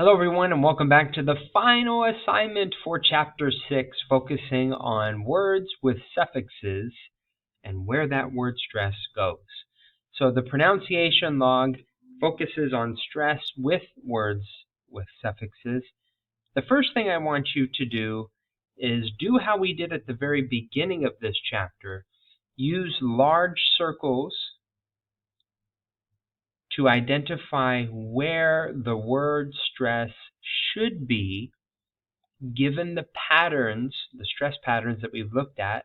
Hello everyone and welcome back to the final assignment for Chapter 6, focusing on words with suffixes and where that word stress goes. So the pronunciation log focuses on stress with words with suffixes. The first thing I want you to do is do how we did at the very beginning of this chapter. Use large circles to identify where the word stress should be given the patterns, the stress patterns that we've looked at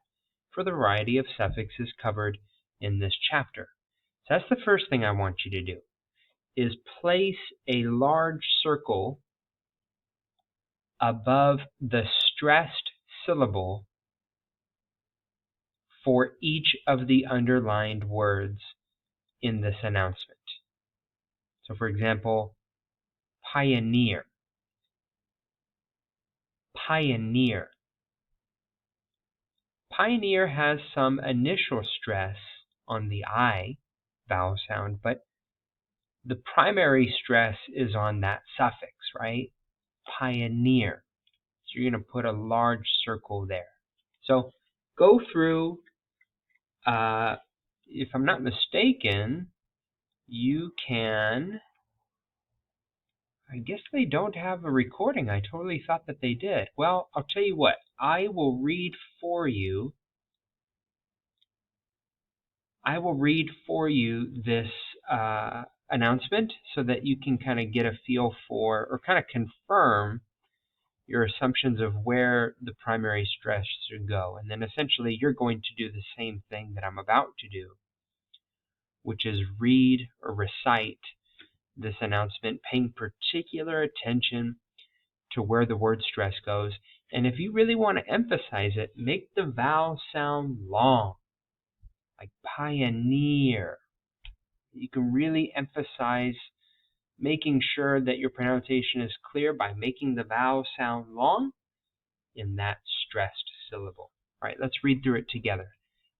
for the variety of suffixes covered in this chapter. So that's the first thing I want you to do, is place a large circle above the stressed syllable for each of the underlined words in this announcement. So for example, pioneer. Pioneer. Pioneer has some initial stress on the I vowel sound, but the primary stress is on that suffix, right? Pioneer. So you're going to put a large circle there. So go through, if I'm not mistaken, you can, I guess they don't have a recording. I totally thought that they did. Well, I'll tell you what. I will read for you. I will read for you this announcement so that you can kind of get a feel for, or kind of confirm your assumptions of where the primary stress should go. And then essentially you're going to do the same thing that I'm about to do, which is read or recite this announcement, paying particular attention to where the word stress goes. And if you really want to emphasize it, make the vowel sound long, like pioneer. You can really emphasize making sure that your pronunciation is clear by making the vowel sound long in that stressed syllable. All right, let's read through it together.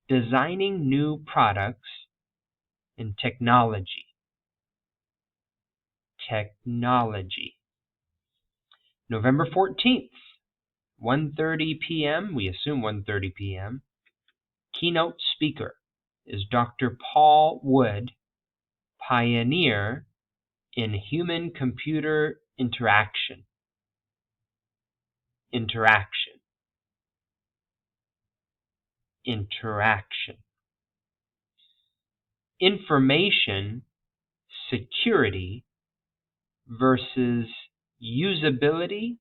Designing new products in technology. Technology. November 14th, 1:30 p.m., we assume 1:30 p.m., keynote speaker is Dr. Paul Wood, pioneer in human-computer interaction. Interaction. Interaction. Information security versus usability.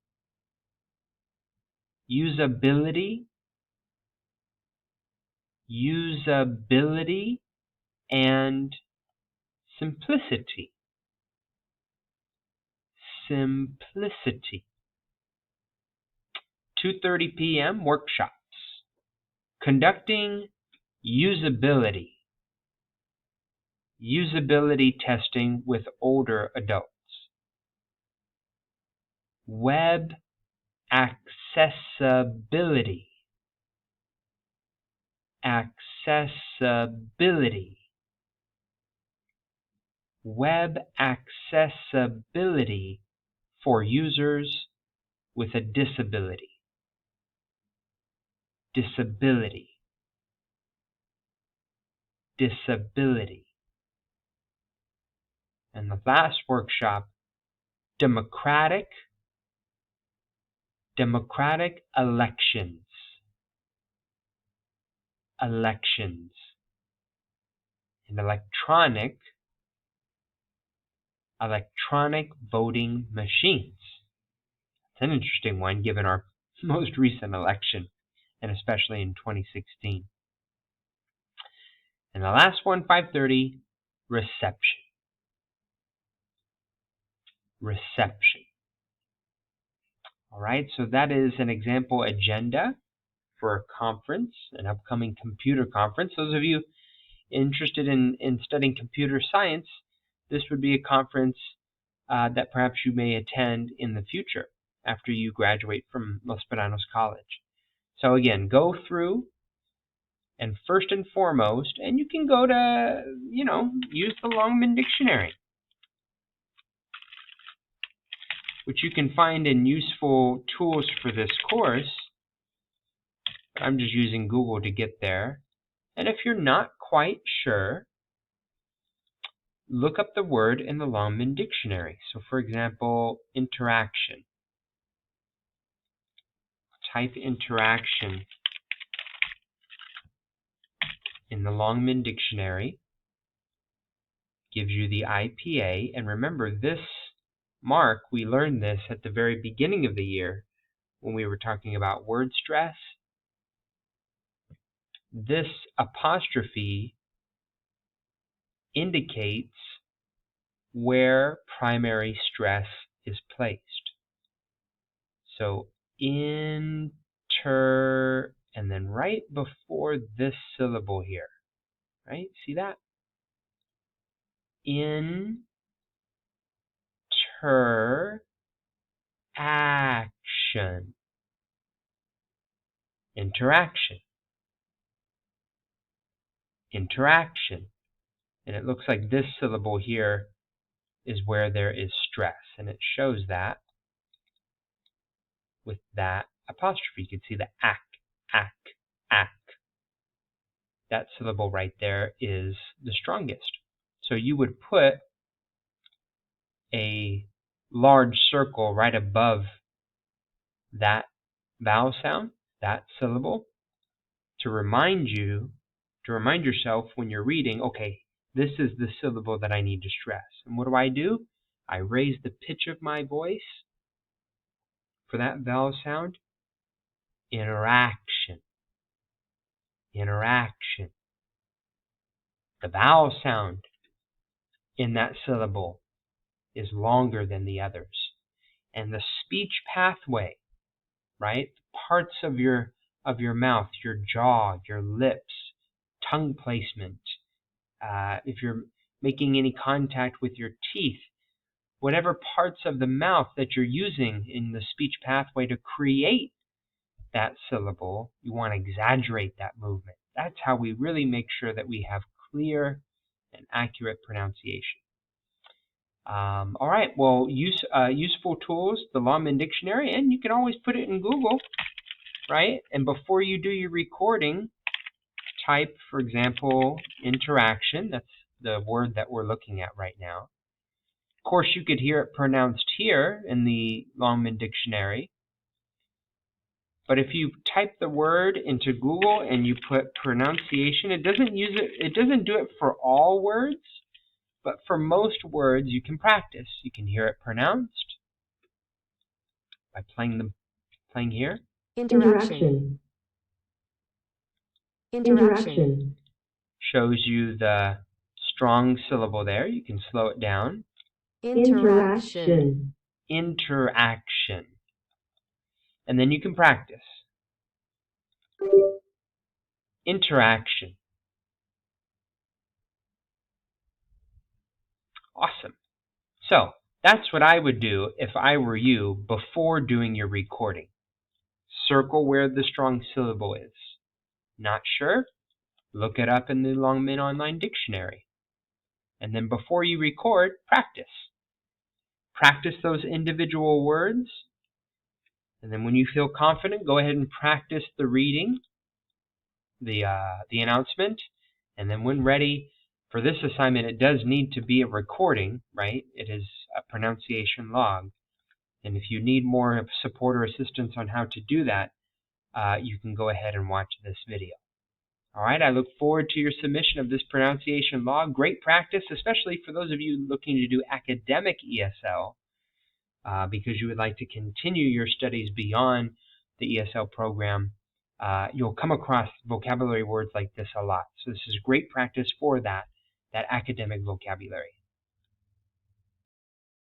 Usability. Usability and simplicity. Simplicity. 2:30 p.m. workshops. Conducting usability. Usability testing with older adults. Web accessibility. Accessibility. Web accessibility for users with a disability. Disability. Disability. And the last workshop, democratic elections. Elections. And electronic voting machines. It's an interesting one given our most recent election, and especially in 2016. And the last one, 5:30, reception. Reception. All right, so that is an example agenda for a conference, an upcoming computer conference. Those of you interested in studying computer science, this would be a conference that perhaps you may attend in the future after you graduate from Los Peranos College. So again, go through, and first and foremost, and you can go to, use the Longman Dictionary. which you can find in useful tools for this course. I'm just using Google to get there. And if you're not quite sure, look up the word in the Longman Dictionary. So for example, interaction. Type interaction in the Longman Dictionary. Gives you the IPA. And remember, this mark, we learned this at the very beginning of the year when we were talking about word stress. This apostrophe indicates where primary stress is placed. So inter, and then right before this syllable here, right? See that? Interaction. Interaction. Interaction. And it looks like this syllable here is where there is stress. And it shows that with that apostrophe. You can see the ak, ak, ak. That syllable right there is the strongest. So you would put a large circle right above that vowel sound, that syllable, to remind yourself when you're reading, okay, this is the syllable that I need to stress. And what do? I raise the pitch of my voice for that vowel sound. Interaction. Interaction. The vowel sound in that syllable is longer than the others. And the speech pathway, right? Parts of your mouth, your jaw, your lips, tongue placement, if you're making any contact with your teeth, whatever parts of the mouth that you're using in the speech pathway to create that syllable, you want to exaggerate that movement. That's how we really make sure that we have clear and accurate pronunciation. All right, well, useful tools, the Longman Dictionary, and you can always put it in Google, right? And before you do your recording, type, for example, interaction. That's the word that we're looking at right now. Of course, you could hear it pronounced here in the Longman Dictionary. But if you type the word into Google and you put pronunciation, it doesn't do it for all words, but for most words you can practice. You can hear it pronounced by playing here. Interaction. Interaction. Shows you the strong syllable there. You can slow it down. Interaction. Interaction. And then you can practice. Interaction. Awesome. So that's what I would do if I were you before doing your recording. Circle where the strong syllable is. Not sure? Look it up in the Longman Online Dictionary. And then before you record, practice. Practice those individual words. And then when you feel confident, go ahead and practice the reading, the announcement. And then when ready for this assignment, it does need to be a recording, right? It is a pronunciation log. And if you need more support or assistance on how to do that, you can go ahead and watch this video. All right, I look forward to your submission of this pronunciation log. Great practice, especially for those of you looking to do academic ESL, because you would like to continue your studies beyond the ESL program. You'll come across vocabulary words like this a lot. So this is great practice for that academic vocabulary.